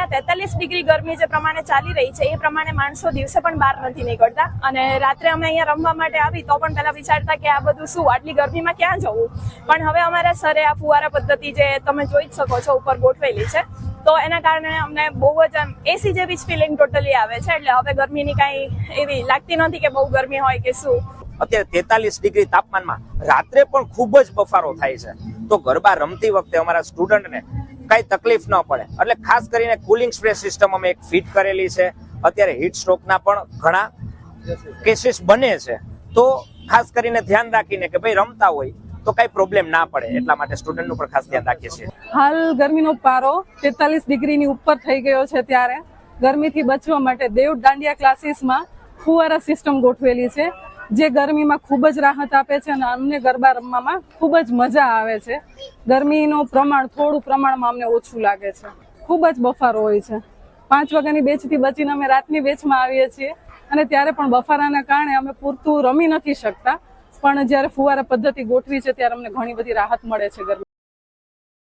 અહીંયા 43 ડિગ્રી ગરમી જે પ્રમાણે ચાલી રહી છે એ પ્રમાણે માણસો દિવસે પણ બહાર નથી નીકળતા અને રાત્રે અમે અહીંયા રમવા માટે આવી તો પણ પહેલા વિચારતા કે આ બધું શું, આટલી ગરમીમાં ક્યાં જવું, પણ હવે અમારા સરે આ ફુવારા પદ્ધતિ જે તમે જોઈ જ શકો છો ઉપર ગોઠવેલી છે તો એના કારણે અમને બહુ જ આમ એસી જેવી જ ફિલિંગ ટોટલી આવે છે, એટલે હવે ગરમીની કાંઈ એવી લાગતી નથી કે બહુ ગરમી હોય કે શું. અત્યારે 43 ડિગ્રી તાપમાનમાં રાત્રે પણ ખૂબ જ બફારો થાય છે, તો ગરબા રમતી વખતે અમારા સ્ટુડન્ટને કઈ તકલીફ ન પડે એટલે ખાસ કરીને કુલિંગ સ્પ્રે સિસ્ટમ અમે એક ફિટ કરેલી છે. અત્યારે હીટ સ્ટ્રોકના પણ ઘણા કેસીસ બને છે, તો ખાસ કરીને ધ્યાન રાખીને કે ભાઈ રમતા હોય તો કઈ પ્રોબ્લેમ ના પડે એટલા માટે સ્ટુડન્ટનું પણ ખાસ ધ્યાન રાખીએ છીએ. હાલ ગરમીનો પારો 43 ડિગ્રીની ઉપર થઈ ગયો છે, ત્યારે ગરમીથી બચવા માટે દેવ દાંડિયા ક્લાસીસમાં ફુવારા સિસ્ટમ ગોઠવેલી છે જે ગરમીમાં ખૂબ જ રાહત આપે છે અને અમને ગરબા રમવામાં ખૂબ જ મજા આવે છે. ગરમીનું પ્રમાણ થોડું પ્રમાણમાં અમને ઓછું લાગે છે, ખૂબ જ બફારો હોય છે. 5 વાગ્યાની બેચથી બચીને અમે રાતની બેચમાં આવીએ છીએ અને ત્યારે પણ બફારાના કારણે અમે પૂરતું રમી નથી શકતા, પણ જ્યારે ફુવારા પદ્ધતિ ગોઠવી છે ત્યારે અમને ઘણી બધી રાહત મળે છે ગરમી.